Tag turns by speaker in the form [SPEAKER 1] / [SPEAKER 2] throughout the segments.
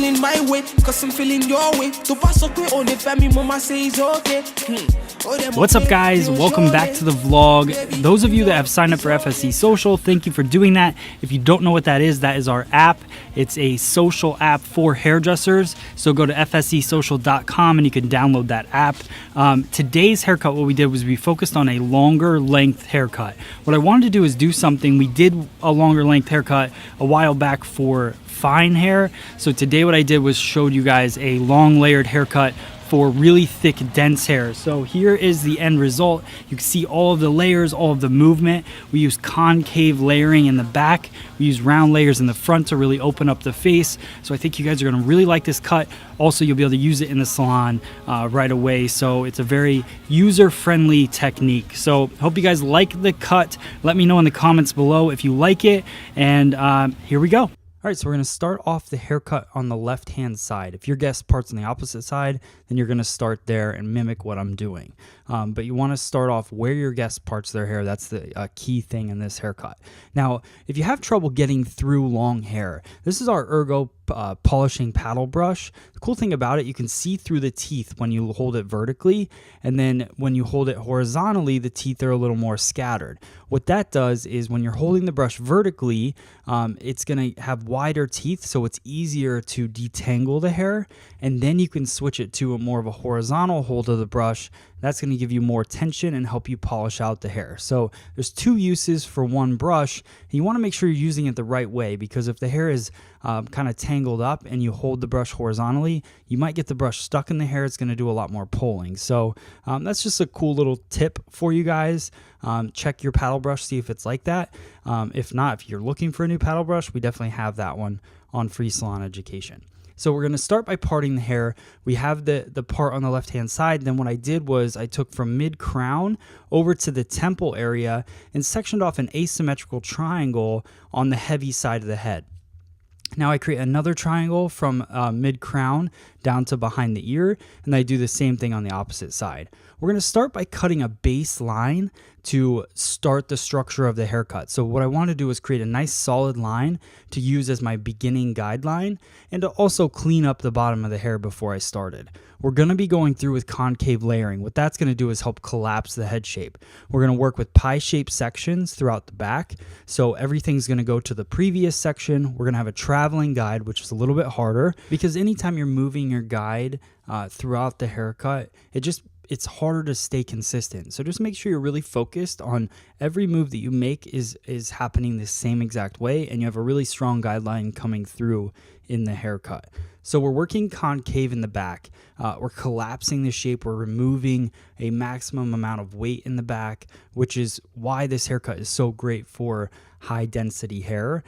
[SPEAKER 1] feeling my way, cause I'm feeling your way. To pass up on the family, mama says okay.
[SPEAKER 2] What's up, guys? Welcome back to the vlog. Those of you that have signed up for FSC Social, thank you for doing that. If you don't know what that is our app. It's a social app for hairdressers. So go to fscsocial.com and you can download that app. Today's haircut, what we did was we focused on a longer length haircut. What I wanted to do is do something. We did a longer length haircut a while back for fine hair. So today what I did was showed you guys a long layered haircut for really thick, dense hair. So here is the end result. You can see all of the layers, all of the movement. We use concave layering in the back. We use round layers in the front to really open up the face. So I think you guys are gonna really like this cut. Also, you'll be able to use it in the salon right away. So it's a very user-friendly technique. So hope you guys like the cut. Let me know in the comments below if you like it. And here we go. All right, so we're going to start off the haircut on the left-hand side. If your guest part's on the opposite side, then you're going to start there and mimic what I'm doing. But you want to start off where your guest parts their hair. That's the key thing in this haircut. Now, if you have trouble getting through long hair, this is our Ergo polishing paddle brush. The cool thing about it, you can see through the teeth when you hold it vertically, and then when you hold it horizontally, the teeth are a little more scattered. What that does is when you're holding the brush vertically, it's going to have wider teeth, so it's easier to detangle the hair, and then you can switch it to a more of a horizontal hold of the brush. That's going to give you more tension and help you polish out the hair. So there's two uses for one brush. And you want to make sure you're using it the right way, because if the hair is kind of tangled up and you hold the brush horizontally, you might get the brush stuck in the hair. It's going to do a lot more pulling. So that's just a cool little tip for you guys. Check your paddle brush, see if it's like that. If not, if you're looking for a new paddle brush, we definitely have that one on Free Salon Education. So we're going to start by parting the hair. We have the part on the left-hand side. Then what I did was I took from mid-crown over to the temple area and sectioned off an asymmetrical triangle on the heavy side of the head. Now I create another triangle from mid-crown down to behind the ear, and I do the same thing on the opposite side. We're going to start by cutting a base line to start the structure of the haircut. So what I want to do is create a nice solid line to use as my beginning guideline and to also clean up the bottom of the hair before I started. We're going to be going through with concave layering. What that's going to do is help collapse the head shape. We're going to work with pie-shaped sections throughout the back. So everything's going to go to the previous section. We're going to have a traveling guide, which is a little bit harder because anytime you're moving your guide throughout the haircut, it's harder to stay consistent. So just make sure you're really focused on every move that you make is happening the same exact way, and you have a really strong guideline coming through in the haircut. So we're working concave in the back. We're collapsing the shape. We're removing a maximum amount of weight in the back, which is why this haircut is so great for high density hair.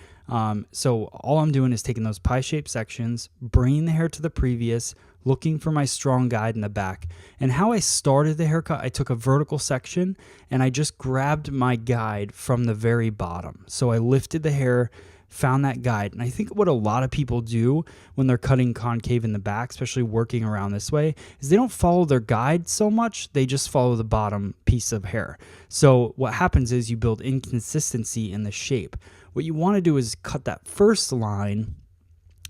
[SPEAKER 2] So all I'm doing is taking those pie-shaped sections, bringing the hair to the previous, looking for my strong guide in the back. And how I started the haircut, I took a vertical section and I just grabbed my guide from the very bottom. So I lifted the hair, found that guide. And I think what a lot of people do when they're cutting concave in the back, especially working around this way, is they don't follow their guide so much. They just follow the bottom piece of hair. So what happens is you build inconsistency in the shape. What you want to do is cut that first line,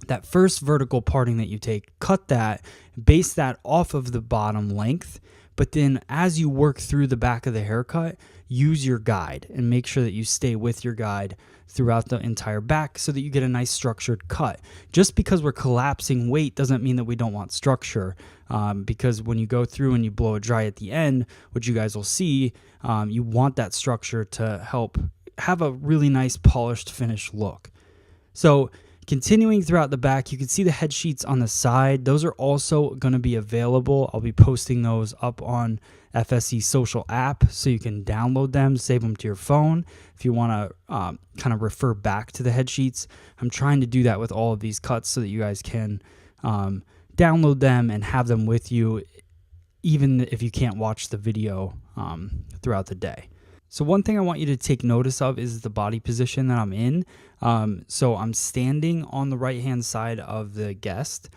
[SPEAKER 2] that first vertical parting that you take, cut that, base that off of the bottom length, but then as you work through the back of the haircut, use your guide and make sure that you stay with your guide throughout the entire back so that you get a nice structured cut. Just because we're collapsing weight doesn't mean that we don't want structure, because when you go through and you blow it dry at the end, which you guys will see, you want that structure to help have a really nice polished finished look. So continuing throughout the back, you can see the head sheets on the side. Those are also going to be available. I'll be posting those up on FSC Social app so you can download them, save them to your phone if you want to kind of refer back to the head sheets. I'm trying to do that with all of these cuts so that you guys can download them and have them with you even if you can't watch the video throughout the day. So one thing I want you to take notice of is the body position that I'm in. So I'm standing on the right-hand side of the guest.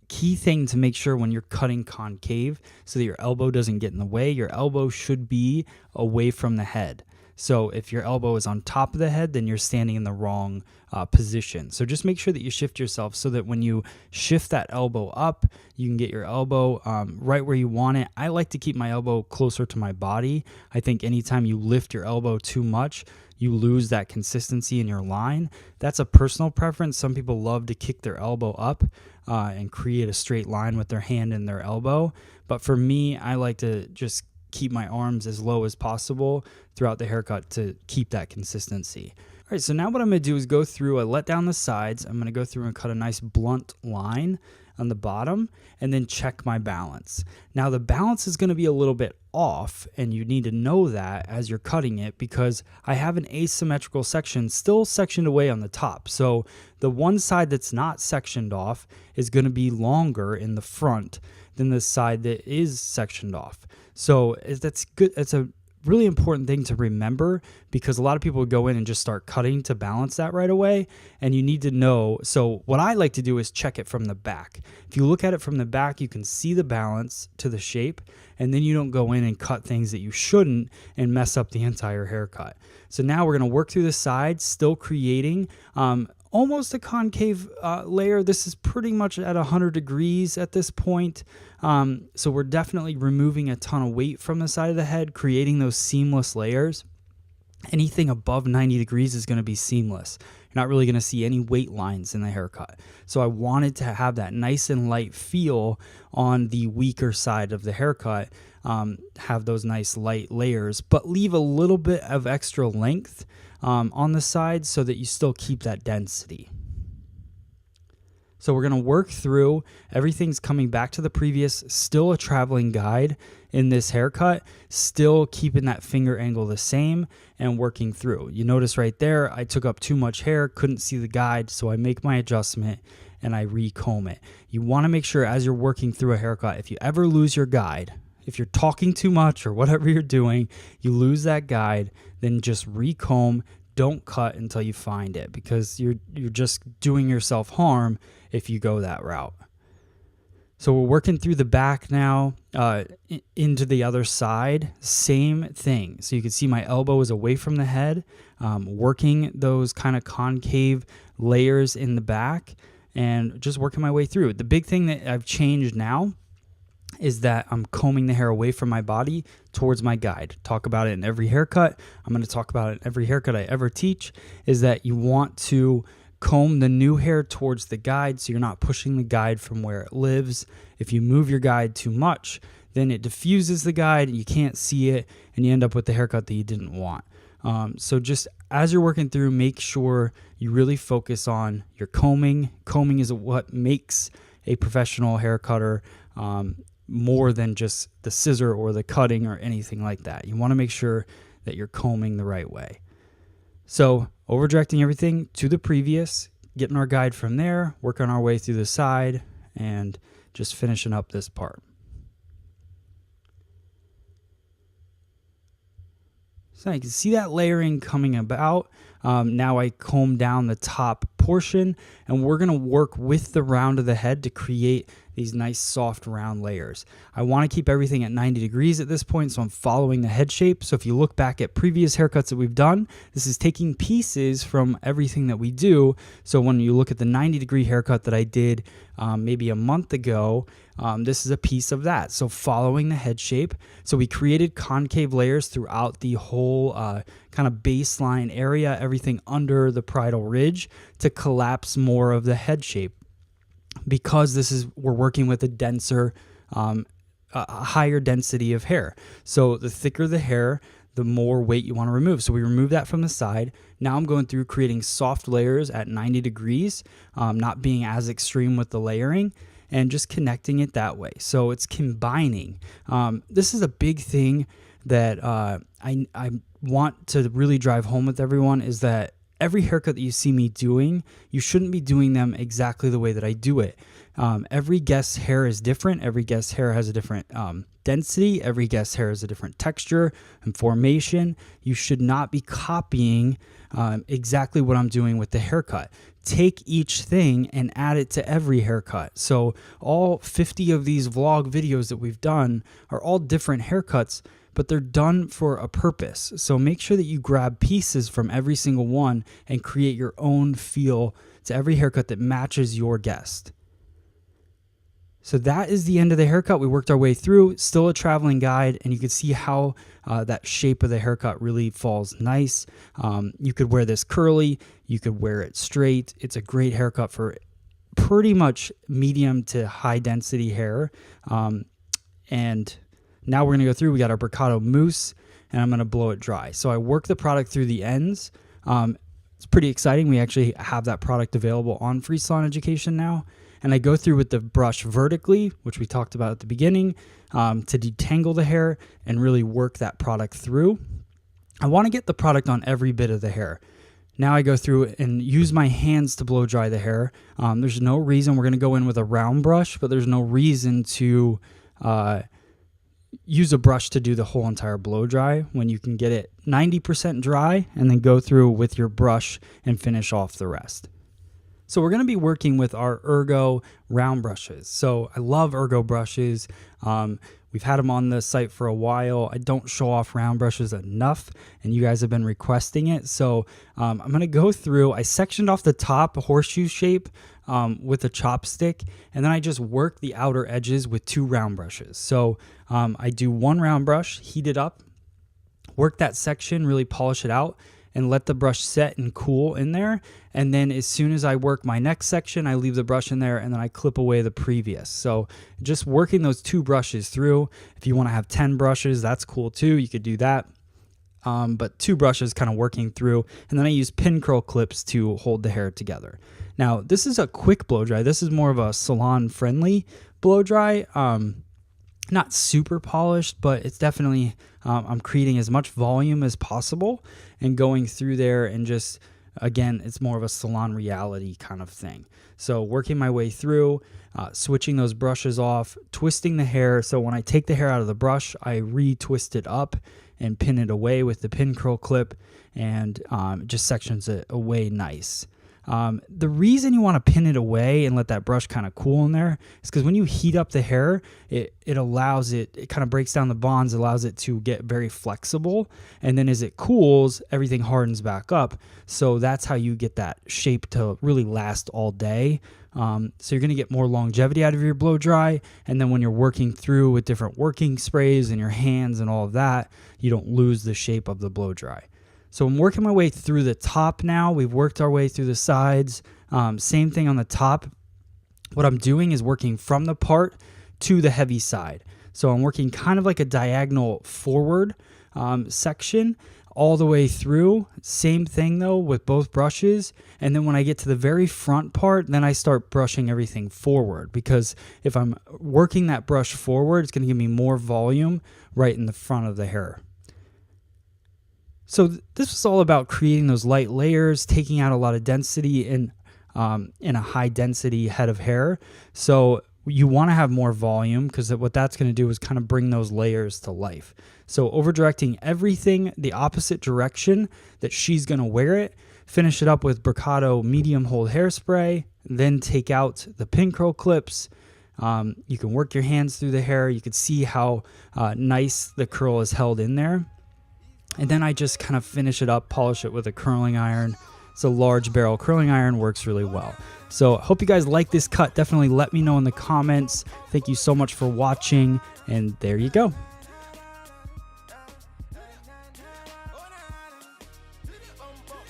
[SPEAKER 2] Key thing to make sure when you're cutting concave so that your elbow doesn't get in the way, your elbow should be away from the head. So if your elbow is on top of the head, then you're standing in the wrong position. So just make sure that you shift yourself so that when you shift that elbow up, you can get your elbow right where you want it. I like to keep my elbow closer to my body. I think anytime you lift your elbow too much, you lose that consistency in your line. That's a personal preference. Some people love to kick their elbow up and create a straight line with their hand and their elbow. But for me, I like to just keep my arms as low as possible throughout the haircut to keep that consistency. All right, so now what I'm going to do is go through, I let down the sides. I'm going to go through and cut a nice blunt line on the bottom and then check my balance. Now the balance is going to be a little bit off, and you need to know that as you're cutting it because I have an asymmetrical section still sectioned away on the top. So the one side that's not sectioned off is going to be longer in the front than the side that is sectioned off. So that's good. It's a really important thing to remember because a lot of people go in and just start cutting to balance that right away, and you need to know. So what I like to do is check it from the back. If you look at it from the back, you can see the balance to the shape, and then you don't go in and cut things that you shouldn't and mess up the entire haircut. So now we're going to work through the sides, still creating almost a concave layer. This is pretty much at 100 degrees at this point. So we're definitely removing a ton of weight from the side of the head, creating those seamless layers. Anything above 90 degrees is going to be seamless. You're not really going to see any weight lines in the haircut. So I wanted to have that nice and light feel on the weaker side of the haircut, have those nice light layers, but leave a little bit of extra length on the side so that you still keep that density. So we're going to work through, everything's coming back to the previous, still a traveling guide in this haircut, still keeping that finger angle the same and working through. You notice right there, I took up too much hair, couldn't see the guide, so I make my adjustment and I recomb it. You want to make sure as you're working through a haircut, if you ever lose your guide, if you're talking too much or whatever you're doing, you lose that guide, then just recomb. Don't cut until you find it because you're just doing yourself harm if you go that route. So we're working through the back now into the other side. Same thing. So you can see my elbow is away from the head, working those kind of concave layers in the back and just working my way through. The big thing that I've changed now is that I'm combing the hair away from my body towards my guide. Talk about it in every haircut. I'm going to talk about it in every haircut I ever teach, is that you want to comb the new hair towards the guide so you're not pushing the guide from where it lives. If you move your guide too much, then it diffuses the guide, you can't see it, and you end up with the haircut that you didn't want. So just as you're working through, make sure you really focus on your combing. Combing is what makes a professional hair cutter more than just the scissor or the cutting or anything like that. You want to make sure that you're combing the right way. So over directing everything to the previous, getting our guide from there, working our way through the side, and just finishing up this part. So you can see that layering coming about. Now I comb down the top portion, and we're going to work with the round of the head to create these nice soft round layers. I want to keep everything at 90 degrees at this point, so I'm following the head shape. So if you look back at previous haircuts that we've done, this is taking pieces from everything that we do. So when you look at the 90-degree haircut that I did maybe a month ago, this is a piece of that. So following the head shape. So we created concave layers throughout the whole kind of baseline area, everything under the parietal ridge, to collapse more of the head shape. Because we're working with a denser, a higher density of hair. So the thicker the hair, the more weight you want to remove. So we remove that from the side. Now I'm going through creating soft layers at 90 degrees, not being as extreme with the layering, and just connecting it that way. So it's combining. This is a big thing that I want to really drive home with everyone, is that every haircut that you see me doing, you shouldn't be doing them exactly the way that I do it. Every guest's hair is different. Every guest's hair has a different density. Every guest's hair has a different texture and formation. You should not be copying exactly what I'm doing with the haircut. Take each thing and add it to every haircut. So all 50 of these vlog videos that we've done are all different haircuts, but they're done for a purpose. So make sure that you grab pieces from every single one and create your own feel to every haircut that matches your guest. So that is the end of the haircut. We worked our way through, still a traveling guide, and you can see how that shape of the haircut really falls nice. You could wear this curly, you could wear it straight. It's a great haircut for pretty much medium to high density hair. And now we're gonna go through, we got our Bricado mousse, and I'm gonna blow it dry. So I work the product through the ends. It's pretty exciting. We actually have that product available on Free Salon Education now. And I go through with the brush vertically, which we talked about at the beginning, to detangle the hair and really work that product through. I want to get the product on every bit of the hair. Now I go through and use my hands to blow dry the hair. There's no reason, we're going to go in with a round brush, but there's no reason to use a brush to do the whole entire blow dry when you can get it 90% dry and then go through with your brush and finish off the rest. So we're going to be working with our Ergo round brushes. So I love Ergo brushes. We've had them on the site for a while. I don't show off round brushes enough, and you guys have been requesting it. So I'm going to go through. I sectioned off the top horseshoe shape with a chopstick, and then I just work the outer edges with 2 round brushes. So I do 1 round brush, heat it up, work that section, really polish it out, and let the brush set and cool in there. And then as soon as I work my next section, I leave the brush in there and then I clip away the previous. So just working those 2 brushes through. If you want to have 10 brushes, that's cool too. You could do that. But 2 brushes kind of working through. And then I use pin curl clips to hold the hair together. Now, this is a quick blow dry. This is more of a salon friendly blow dry. Not super polished, but it's definitely, I'm creating as much volume as possible and going through there, and just, again, it's more of a salon reality kind of thing. So working my way through, switching those brushes off, twisting the hair. So when I take the hair out of the brush, I re-twist it up and pin it away with the pin curl clip, and just sections it away nice. The reason you want to pin it away and let that brush kind of cool in there is because when you heat up the hair, it allows it kind of breaks down the bonds, allows it to get very flexible. And then as it cools, everything hardens back up. So that's how you get that shape to really last all day. So you're going to get more longevity out of your blow dry. And then when you're working through with different working sprays in your hands and all of that, you don't lose the shape of the blow dry. So I'm working my way through the top now. We've worked our way through the sides. Same thing on the top. What I'm doing is working from the part to the heavy side. So I'm working kind of like a diagonal forward section all the way through. Same thing though with both brushes. And then when I get to the very front part, then I start brushing everything forward, because if I'm working that brush forward, it's going to give me more volume right in the front of the hair. So this was all about creating those light layers, taking out a lot of density in a high density head of hair. So you want to have more volume, because what that's going to do is kind of bring those layers to life. So over directing everything the opposite direction that she's going to wear it, finish it up with Bricado medium hold hairspray, then take out the pin curl clips. You can work your hands through the hair. You can see how nice the curl is held in there. And then I just kind of finish it up, polish it with a curling iron. It's a large barrel curling iron, works really well. So I hope you guys like this cut. Definitely let me know in the comments. Thank you so much for watching, and there you go.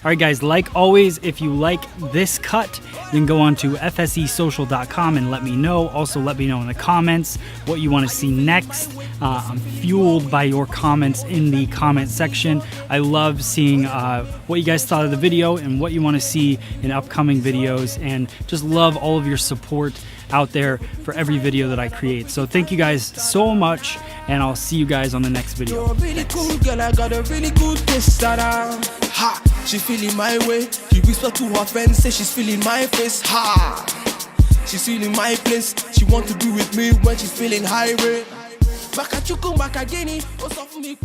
[SPEAKER 2] All right, guys, like always, if you like this cut, then go on to fsesocial.com and let me know. Also, let me know in the comments what you want to see next. I'm fueled by your comments in the comment section. I love seeing what you guys thought of the video and what you want to see in upcoming videos, and just love all of your support out there for every video that I create. So thank you guys so much, and I'll see you guys on the next video.
[SPEAKER 1] You're a really cool girl, I got a really good taste. Ha! She feeling my way. She whisper to her friends, say she's feeling my face. Ha! She's feeling my place. She want to be with me when she's feeling high way. Back at you, come back again. Oh, so for me,